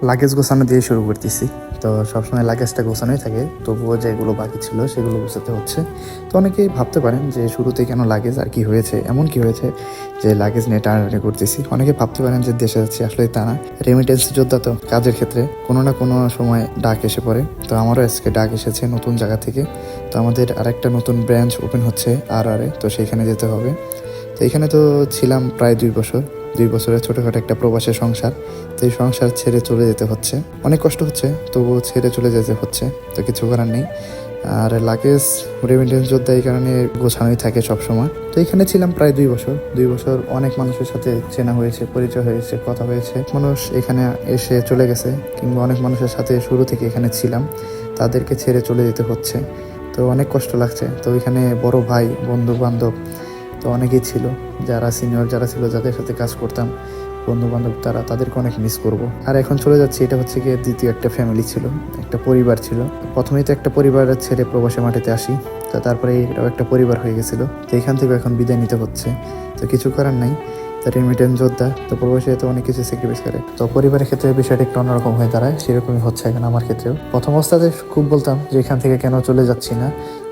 Luggage গোছানো দিয়ে শুরু করতেছি। তো সবসময় লাগেজটা গোছানোই থাকে, তবুও যেগুলো বাকি ছিল সেগুলো গোছাতে হচ্ছে। তো অনেকেই ভাবতে পারেন যে শুরুতে কেন লাগেজ, আর কি হয়েছে, এমন কি হয়েছে যে লাগেজ নিয়ে টানাটানি করতেছি। অনেকে ভাবতে পারেন যে দেশে যাচ্ছি, আসলে তা না। রেমিটেন্স যোদ্ধা তো, কাজের ক্ষেত্রে কোনো না কোনো সময় ডাক এসে পড়ে। তো আমারও আজকে ডাক এসেছে নতুন জায়গা থেকে। তো আমাদের আরেকটা নতুন ব্রাঞ্চ ওপেন হচ্ছে আর তো সেখানে যেতে হবে। তো এখানে তো ছিলাম প্রায় 2 বছর। 2 বছরের ছোটোখাটো একটা প্রবাসের সংসার। তো এই সংসার ছেড়ে চলে যেতে হচ্ছে, অনেক কষ্ট হচ্ছে, তবুও ছেড়ে চলে যেতে হচ্ছে। তো কিছু করার নেই। আর লাগেজ রেমিটেন্স যোদ্ধা এই কারণে গোছানোই থাকে সবসময়। তো এখানে ছিলাম প্রায় 2 বছর। 2 বছর অনেক মানুষের সাথে চেনা হয়েছে, পরিচয় হয়েছে, কথা হয়েছে। মানুষ এখানে এসে চলে গেছে, কিংবা অনেক মানুষের সাথে শুরু থেকে এখানে ছিলাম, তাদেরকে ছেড়ে চলে যেতে হচ্ছে। তো অনেক কষ্ট লাগছে। তো এখানে বড় ভাই, বন্ধু বান্ধব তো অনেকেই ছিল, যারা সিনিয়র যারা ছিল, যাদের সাথে কাজ করতাম, বন্ধু বান্ধব, তাদেরকে অনেক মিস করব। আর এখন চলে যাচ্ছি, এটা হচ্ছে গিয়ে দ্বিতীয় একটা ফ্যামিলি ছিল, একটা পরিবার ছিল। প্রথমেই তো একটা পরিবার ছেড়ে প্রবাসী মাটিতে আসি, তো তারপরে এটাও একটা পরিবার হয়ে গেছিল। তো এখান থেকে এখন বিদায় নিতে হচ্ছে। তো কিছু করার নাই। তো রেমিটেন্স যোদ্ধা তো প্রবাসী তো অনেক কিছু স্যাক্রিফাইস করে। তো পরিবারের ক্ষেত্রে বিষয়টা একটু অন্যরকম হয়ে দাঁড়ায়, সেরকমই হচ্ছে এখন আমার ক্ষেত্রেও। প্রথম অবস্থাতে খুব বলতাম যে এখান থেকে কেন চলে যাচ্ছি না,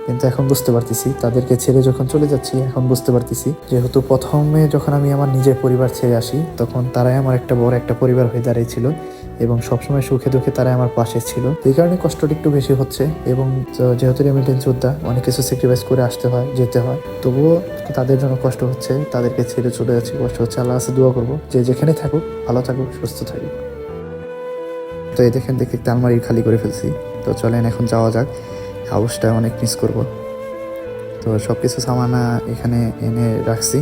কিন্তু এখন বুঝতে পারতেছি, তাদেরকে ছেড়ে যখন চলে যাচ্ছি এখন বুঝতে পারতেছি, যেহেতু প্রথমে যখন আমি আমার নিজের পরিবার ছেড়ে আসি, তখন তারাই আমার একটা বড় একটা পরিবার হয়ে দাঁড়িয়েছিল, এবং সবসময় সুখে দুঃখে তারাই আমার পাশে ছিল। এই কারণে কষ্টটা একটু বেশি হচ্ছে। এবং যেহেতু রেমিটেন্স যোদ্ধা, অনেক কিছু স্যাক্রিফাইস করে আসতে হয়, যেতে হয়, তবুও তাদের জন্য কষ্ট হচ্ছে, তাদেরকে ছেড়ে চলে যাচ্ছি, কষ্ট হচ্ছে। আল্লাহ কাছে দোয়া করবো যে যেখানে থাকুক ভালো থাকুক, সুস্থ থাকুক। তো এই দেখেন, দেখে একটা আলমারি খালি করে ফেলছি। তো চলেন এখন যাওয়া যাক, হাউসটা অনেক মিস করব। তো সব কিছু সামানা এখানে এনে রাখছি।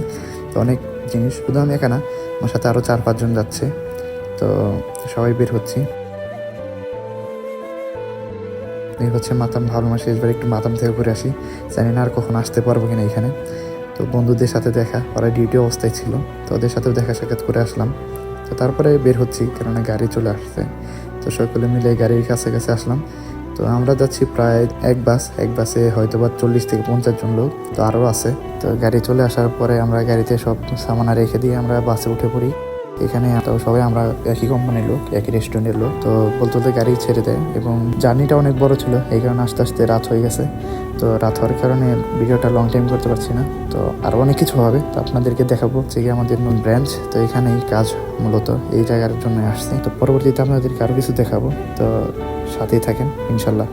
তো অনেক জিনিস, শুধু আমি একা না, আমার সাথে আরও 4-5 জন যাচ্ছে। তো সবাই বের হচ্ছি। এই হচ্ছে মাতাম, ভাবলাম শেষবার একটু মাতাম থেকে ঘুরে আসি, জানি না আর কখন আসতে পারবো কিনা এখানে। তো বন্ধুদের সাথে দেখা, ওরা ডিউটি অবস্থায় ছিল, তো ওদের সাথেও দেখা সাক্ষাৎ করে আসলাম। তো তারপরে বের হচ্ছি, কেননা গাড়ি চলে আসছে। তো সকলে মিলে গাড়ির কাছে কাছে আসলাম। তো আমরা যাচ্ছি প্রায় এক বাসে হয়তো বা 40 থেকে 50 জন লোক, তো আরও আছে। তো গাড়ি চলে আসার পরে আমরা গাড়িতে সব সামানা রেখে দিয়ে আমরা বাসে উঠে পড়ি। এখানে তো সবাই আমরা একই কোম্পানির লোক, একই রেস্টুরেন্টের লোক। তো বলতে বলতে গাড়ি ছেড়ে দেয়, এবং জার্নিটা অনেক বড় ছিল, এই কারণে আস্তে আস্তে রাত হয়ে গেছে। তো রাত হওয়ার কারণে ভিডিওটা লং টাইম করতে পারছি না। তো আরও অনেক কিছু হবে, তো আপনাদেরকে দেখাবো যে আমাদের নতুন ব্রাঞ্চ। তো এখানেই কাজ, মূলত এই জায়গার জন্য আসছি। তো পরবর্তীতে আপনাদেরকে আরও কিছু দেখাবো, তো সাথেই থাকেন ইনশাল্লাহ।